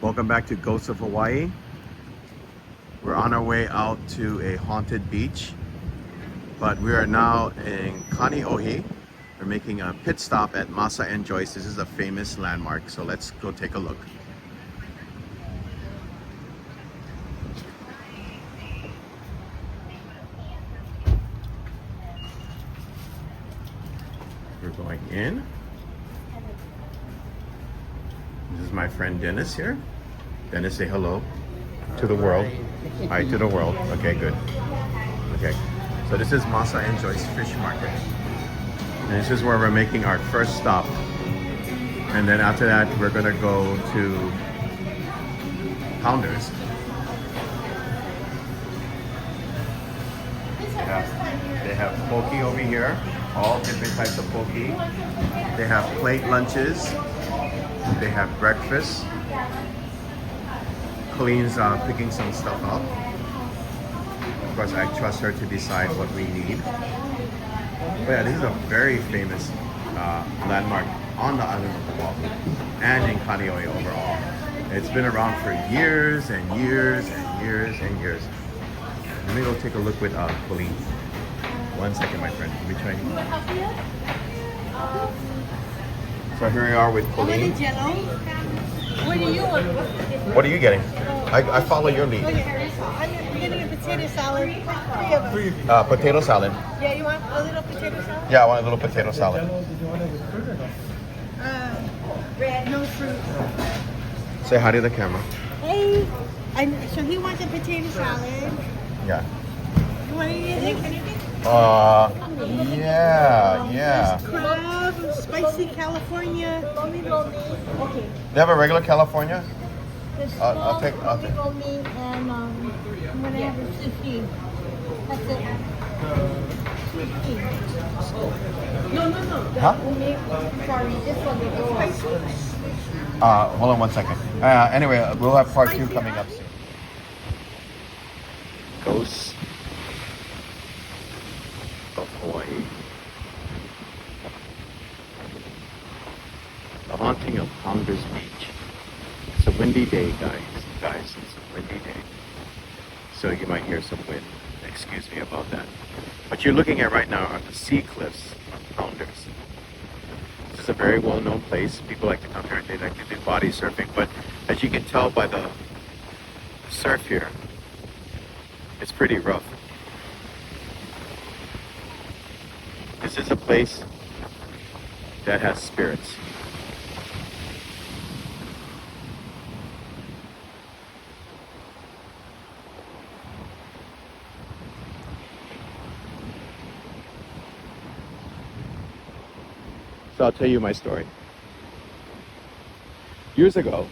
Welcome back to Ghosts of Hawaii. We're on our way out to a haunted beach, but we are now in Kaneohe. We're making a pit stop at Masa and Joyce. This is a famous landmark, so let's go take a look. We're going in. This is my friend Dennis here. Dennis, say hello to the world. Hi to the world. Okay, good. Okay, so this is Masa and Joyce Fish Market. And this is where we're making our first stop. And then after that, we're gonna go to Pounders. They have poke over here, all different types of poke. They have plate lunches. They have breakfast. Colleen's picking some stuff up. Of course, I trust her to decide what we need. But yeah, this is a very famous landmark on the island of Oahu and in Kaneohe overall. It's been around for years and years and years and years. Let me go take a look with Colleen. 1 second, my friend. Let me try. So here we are with Colleen. What do you want? What are you getting? I follow your lead. Okay, I'm getting a potato salad. 3 of them. Potato salad. Yeah, you want a little potato salad? Yeah, I want a little potato salad. No fruit. Say hi to the camera. Hey. So he wants a potato salad. Yeah. You want to eat anything? Yeah. Crab, spicy California. Okay. They have a regular California? I'll take. And I'm gonna have a sushi. That's it. Sushi. No. Huh? Sorry, this one is yours. Hold on 1 second. Anyway, we'll have part 2 coming up soon. Ghosts of Hawaii. The haunting of Pounders Beach. It's a windy day, guys. It's a windy day. So you might hear some wind. Excuse me about that. What you're looking at right now are the sea cliffs of Pounders. This is a very well-known place. People like to come here. They like to do body surfing. But as you can tell by the surf here, it's pretty rough. This is a place that has spirits. So I'll tell you my story. Years ago,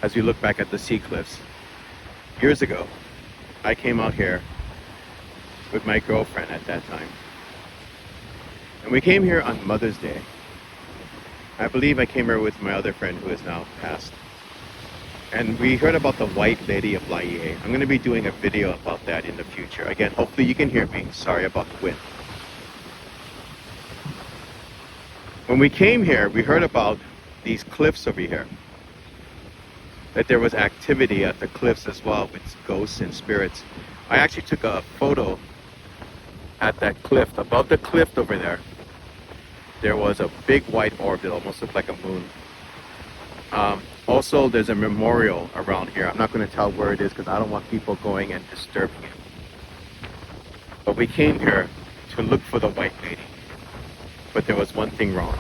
as we look back at the sea cliffs, years ago, I came out here with my girlfriend at that time. And we came here on Mother's Day. I believe I came here with my other friend who is now passed. And we heard about the White Lady of Laie. I'm going to be doing a video about that in the future. Again, hopefully you can hear me. Sorry about the wind. When we came here, we heard about these cliffs over here. That there was activity at the cliffs as well with ghosts and spirits. I actually took a photo at that cliff. Above the cliff over there, there was a big white orb that almost looked like a moon. Also, there's a memorial around here. I'm not going to tell where it is because I don't want people going and disturbing it. But we came here to look for the White Lady. But there was one thing wrong.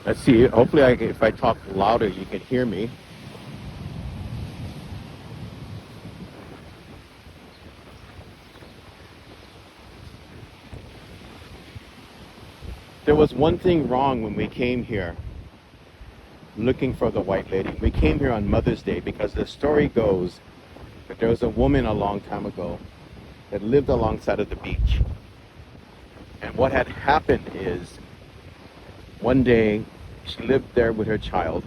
Let's see. Hopefully, if I talk louder, you can hear me. There was one thing wrong when we came here looking for the White Lady. We came here on Mother's Day because the story goes that there was a woman a long time ago that lived alongside of the beach. And what had happened is one day she lived there with her child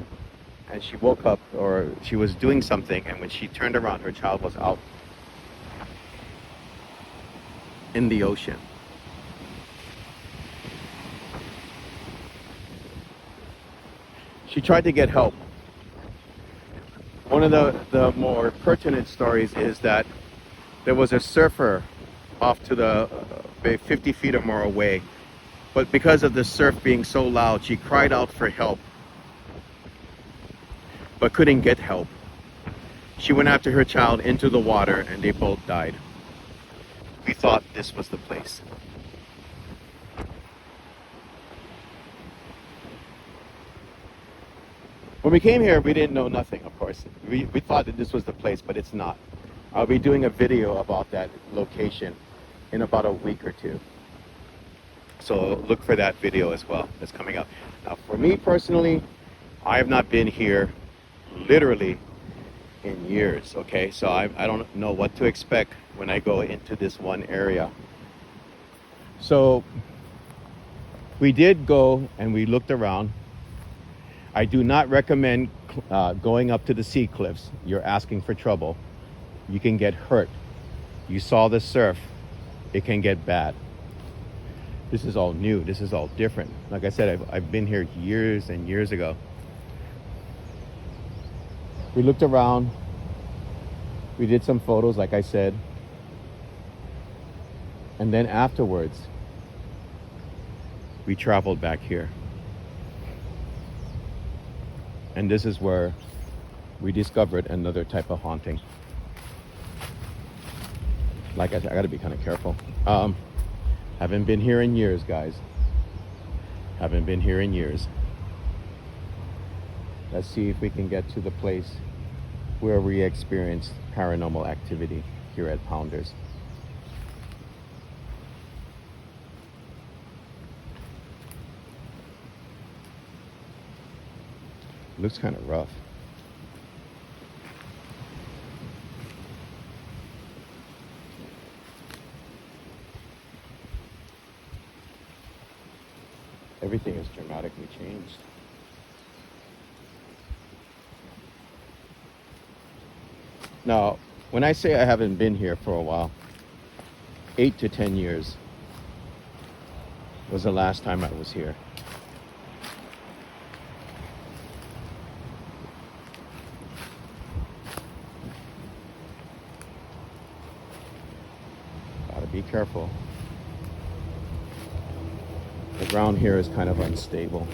and she woke up, or she was doing something, and when she turned around, her child was out in the ocean. She tried to get help. One of the more pertinent stories is that there was a surfer off to the 50 feet or more away. But because of the surf being so loud, she cried out for help, but couldn't get help. She went after her child into the water and they both died. We thought this was the place. When we came here, we didn't know nothing, of course. We thought that this was the place, but it's not. I'll be doing a video about that location in about a week or two. So look for that video as well that's coming up. Now, for me personally, I have not been here literally in years, okay? So I don't know what to expect when I go into this one area. So we did go and we looked around. I do not recommend going up to the sea cliffs. You're asking for trouble. You can get hurt. You saw the surf. It can get bad. This is all new. This is all different. Like I said, I've been here years and years ago. We looked around. We did some photos, like I said. And then afterwards, we traveled back here. And this is where we discovered another type of haunting. Like I said, I gotta be kind of careful. Haven't been here in years, guys. Haven't been here in years. Let's see if we can get to the place where we experienced paranormal activity here at Pounders. Looks kind of rough. Everything is dramatically changed. Now, when I say I haven't been here for a while, 8 to 10 years was the last time I was here. Gotta be careful. The ground here is kind of unstable.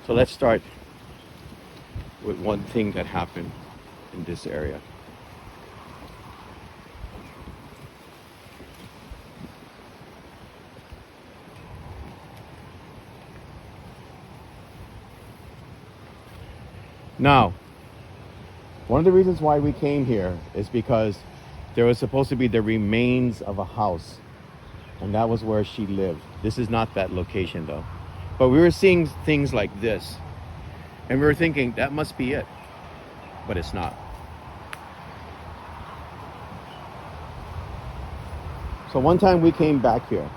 So let's start with one thing that happened in this area. Now, one of the reasons why we came here is because there was supposed to be the remains of a house, and that was where she lived. This is not that location though. But we were seeing things like this, and we were thinking that must be it, but it's not. So one time we came back here,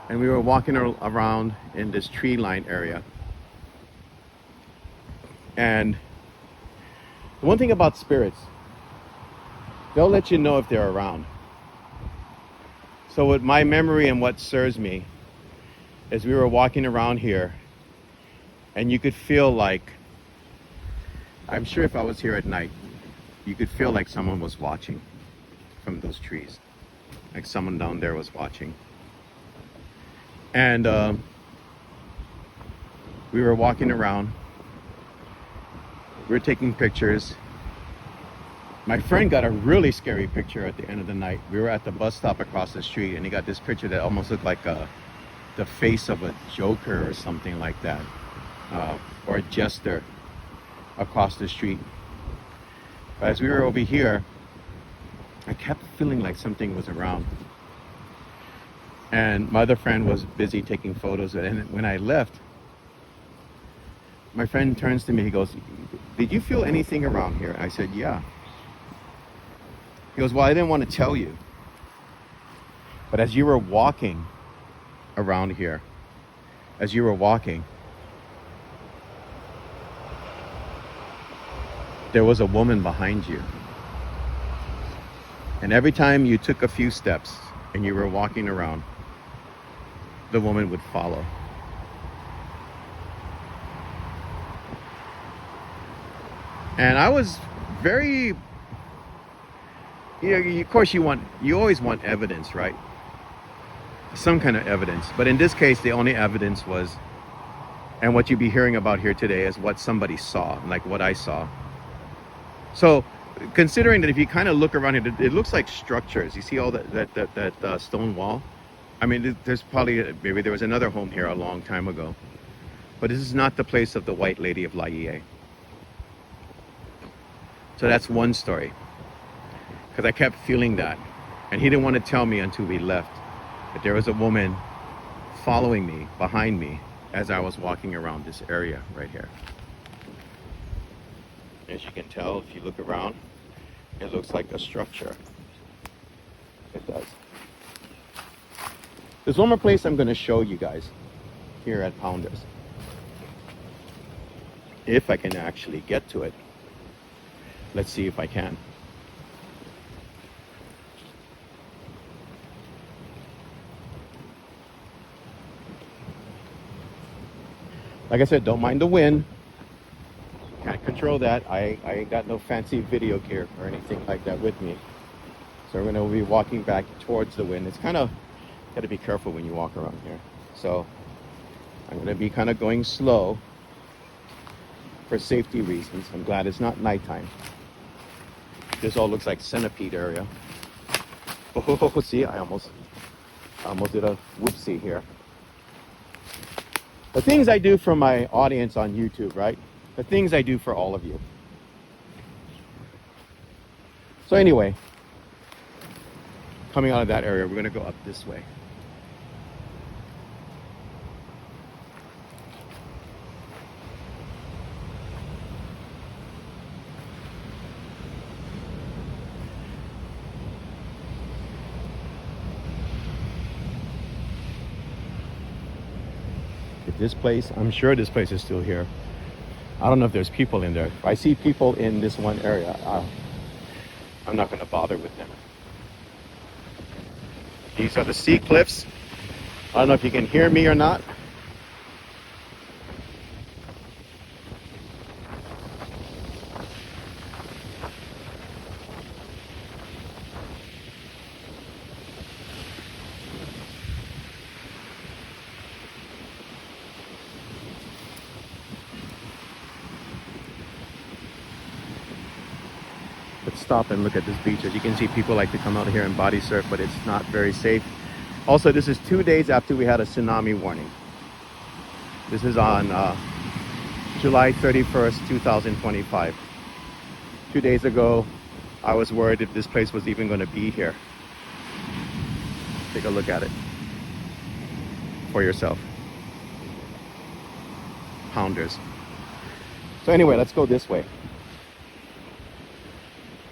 and we were walking around in this tree line area. And the one thing about spirits, they'll let you know if they're around. So with my memory and what serves me is we were walking around here and you could feel like, I'm sure if I was here at night, you could feel like someone was watching from those trees. Like someone down there was watching. And we were walking around. We were taking pictures. My friend got a really scary picture at the end of the night. We were at the bus stop across the street and he got this picture that almost looked like the face of a joker or something like that. Or a jester across the street. But as we were over here, I kept feeling like something was around. And my other friend was busy taking photos. And when I left, my friend turns to me, he goes, "Did you feel anything around here?" I said, "Yeah." He goes, "Well, I didn't want to tell you. But as you were walking around here, as you were walking, there was a woman behind you. And every time you took a few steps and you were walking around, the woman would follow. And I was very, of course you always want evidence, right? Some kind of evidence. But in this case, the only evidence was, and what you'd be hearing about here today is what somebody saw, like what I saw. So considering that if you kind of look around here, it looks like structures. You see all that stone wall? I mean, there's probably, maybe there was another home here a long time ago. But this is not the place of the White Lady of Laie. So that's one story. Because I kept feeling that. And he didn't want to tell me until we left that there was a woman following me, behind me, as I was walking around this area right here. As you can tell, if you look around, it looks like a structure. It does. There's one more place I'm going to show you guys here at Pounders. If I can actually get to it. Let's see if I can. Like I said, don't mind the wind. Can't control that. I ain't got no fancy video gear or anything like that with me. So we're going to be walking back towards the wind. It's kind of, got to be careful when you walk around here. So I'm going to be kind of going slow for safety reasons. I'm glad it's not nighttime. This all looks like centipede area. Oh, see, I almost did a whoopsie here. The things I do for my audience on YouTube, right? The things I do for all of you. So anyway, coming out of that area, we're going to go up this way. This place, I'm sure this place is still here. I don't know if there's people in there. If I see people in this one area, I'm not going to bother with them. These are the sea cliffs. I don't know if you can hear me or not. Let's stop and look at this beach. As you can see, people like to come out here and body surf, but it's not very safe. Also, this is 2 days after we had a tsunami warning. This is on July 31st, 2025. 2 days ago, I was worried if this place was even going to be here. Take a look at it for yourself. Pounders. So anyway, let's go this way.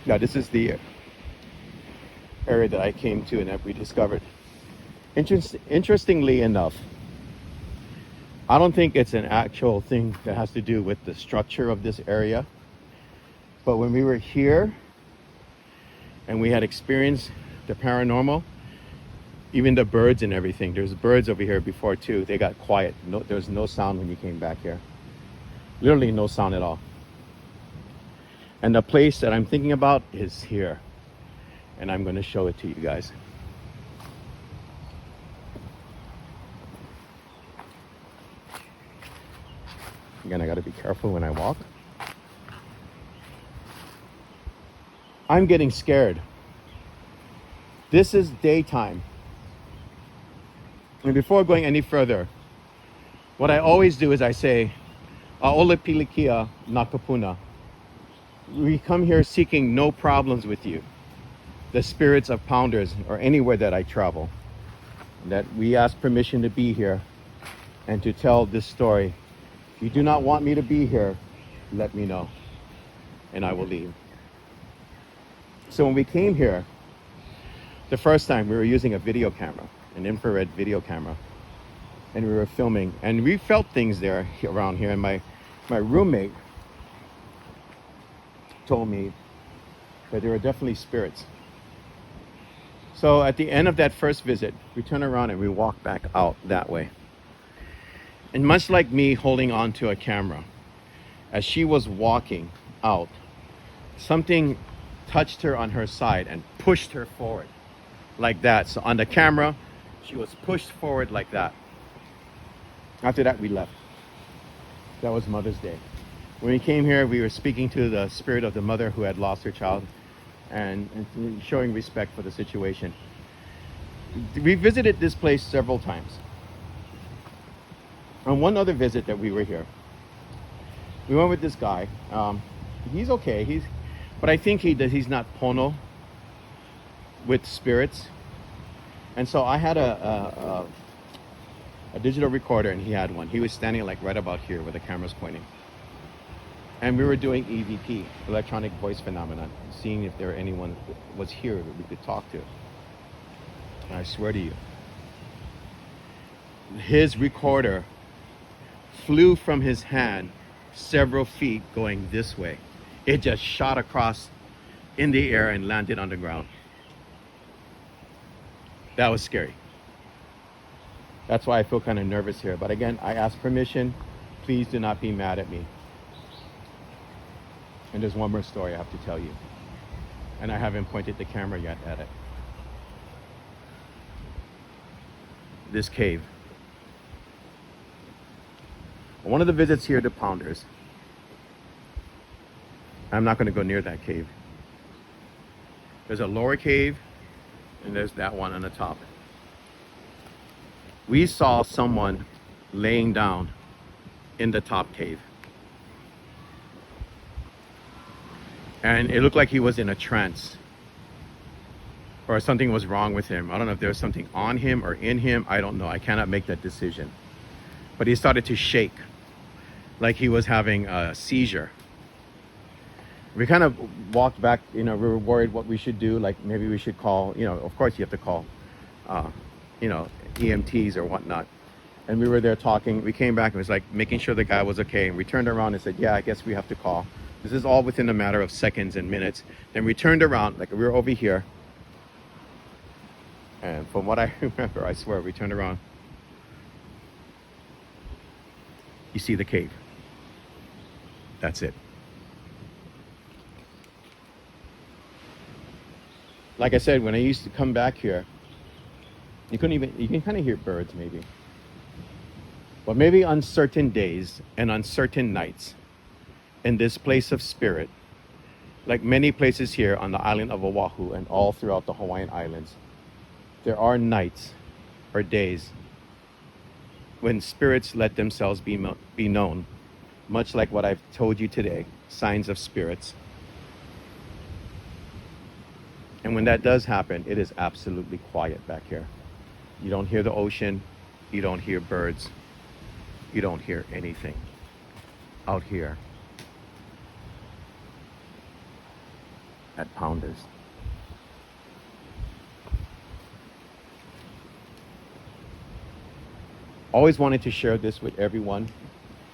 Now this is the area that I came to and that we discovered. Interestingly enough, I don't think it's an actual thing that has to do with the structure of this area. But when we were here and we had experienced the paranormal, even the birds and everything, there's birds over here before too, they got quiet. No, there was no sound when you came back here. Literally no sound at all. And the place that I'm thinking about is here. And I'm going to show it to you guys. Again, I got to be careful when I walk. I'm getting scared. This is daytime. And before going any further, what I always do is I say, Aole pilikia na kapuna. We come here seeking no problems with you, the spirits of Pounders, or anywhere that I travel. That we ask permission to be here and to tell this story. If you do not want me to be here, let me know, and I will leave. So when we came here, the first time we were using a video camera, an infrared video camera, and we were filming, and we felt things there around here, and my roommate, told me that there were definitely spirits. So at the end of that first visit, we turned around and we walked back out that way. And much like me holding on to a camera, as she was walking out, something touched her on her side and pushed her forward like that. So on the camera, she was pushed forward like that. After that, we left. That was Mother's Day. When we came here, we were speaking to the spirit of the mother who had lost her child and showing respect for the situation. We visited this place several times. On one other visit that we were here, we went with this guy. He's okay. But I think he's not pono with spirits. And so I had a digital recorder and he had one. He was standing like right about here where the camera's pointing. And we were doing EVP, electronic voice phenomenon, seeing if there anyone was here that we could talk to. And I swear to you, his recorder flew from his hand several feet going this way. It just shot across in the air and landed on the ground. That was scary. That's why I feel kind of nervous here. But again, I ask permission. Please do not be mad at me. And there's one more story I have to tell you. And I haven't pointed the camera yet at it. This cave. One of the visits here to Pounders. I'm not going to go near that cave. There's a lower cave and there's that one on the top. We saw someone laying down in the top cave. And it looked like he was in a trance or something was wrong with him. I don't know if there was something on him or in him. I don't know. I cannot make that decision. But he started to shake like he was having a seizure. We kind of walked back, we were worried what we should do. Like maybe we should call, of course you have to call, EMTs or whatnot. And we were there talking. We came back and it was like making sure the guy was okay. And we turned around and said, yeah, I guess we have to call. This is all within a matter of seconds and minutes. Then we turned around, like we were over here. And from what I remember, I swear, we turned around. You see the cave. That's it. Like I said, when I used to come back here, you can kind of hear birds maybe. But maybe on certain days and on certain nights, in this place of spirit, like many places here on the island of Oahu and all throughout the Hawaiian Islands, there are nights or days when spirits let themselves be known, much like what I've told you today, signs of spirits. And when that does happen, it is absolutely quiet back here. You don't hear the ocean, you don't hear birds, you don't hear anything out here at Pounders. Always wanted to share this with everyone.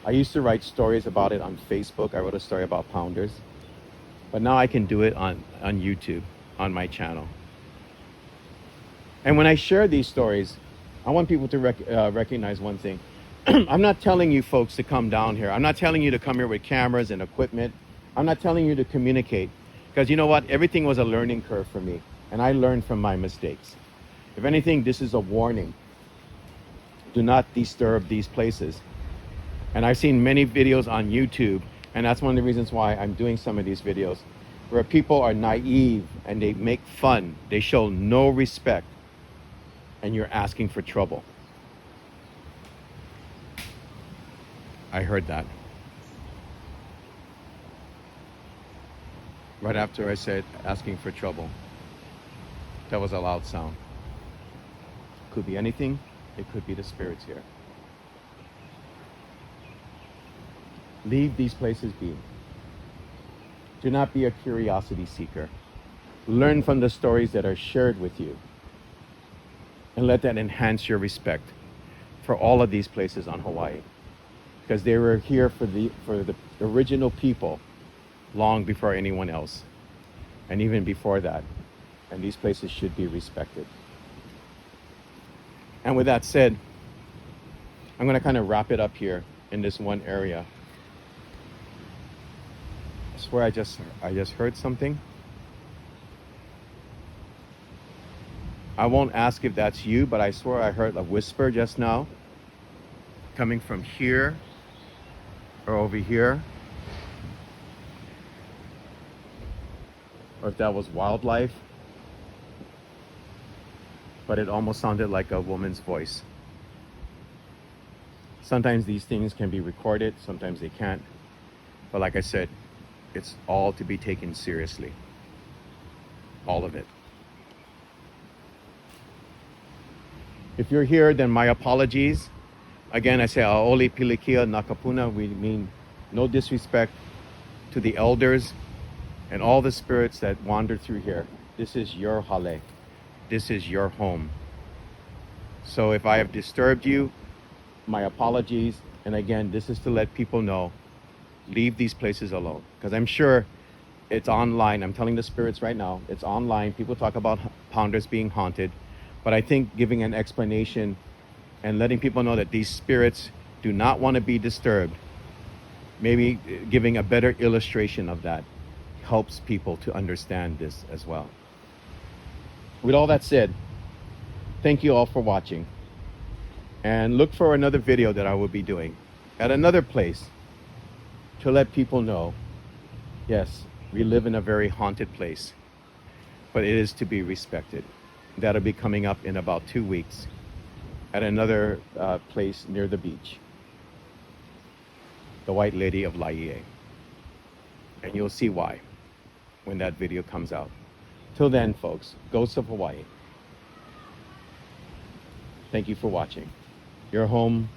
I used to write stories about it on Facebook. I wrote a story about Pounders. But now I can do it on YouTube, on my channel. And when I share these stories, I want people to recognize one thing. I'm not telling you folks to come down here. I'm not telling you to come here with cameras and equipment. I'm not telling you to communicate. Because you know what? Everything was a learning curve for me. And I learned from my mistakes. If anything, this is a warning. Do not disturb these places. And I've seen many videos on YouTube, and that's one of the reasons why I'm doing some of these videos, where people are naive and they make fun. They show no respect, and you're asking for trouble. I heard that. Right after I said asking for trouble. That was a loud sound. Could be anything. It could be the spirits here. Leave these places be. Do not be a curiosity seeker. Learn from the stories that are shared with you. And let that enhance your respect for all of these places on Hawaii. Because they were here for the original people long before anyone else, and even before that. And these places should be respected. And with that said, I'm going to kind of wrap it up here in this one area. I swear I just heard something. I won't ask if that's you, but I swear I heard a whisper just now coming from here or over here. Or if that was wildlife. But it almost sounded like a woman's voice. Sometimes these things can be recorded, sometimes they can't. But like I said, it's all to be taken seriously. All of it. If you're here, then my apologies. Again, I say aoli pilikia nakapuna. We mean no disrespect to the elders and all the spirits that wander through here. This is your hale. This is your home. So if I have disturbed you, my apologies. And again, this is to let people know, leave these places alone. Because I'm sure it's online. I'm telling the spirits right now, it's online. People talk about pounders being haunted. But I think giving an explanation and letting people know that these spirits do not want to be disturbed, maybe giving a better illustration of that, helps people to understand this as well. With all that said, thank you all for watching. And look for another video that I will be doing at another place to let people know, yes, we live in a very haunted place, but it is to be respected. That'll be coming up in about 2 weeks at another place near the beach, the White Lady of Laie. And you'll see why when that video comes out. Till then, folks, Ghosts of Hawaii, thank you for watching. Your home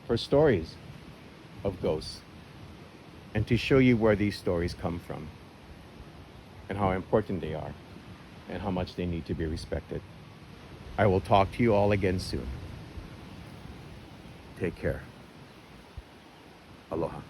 for stories of ghosts and to show you where these stories come from and how important they are and how much they need to be respected. I will talk to you all again soon. Take care. Aloha.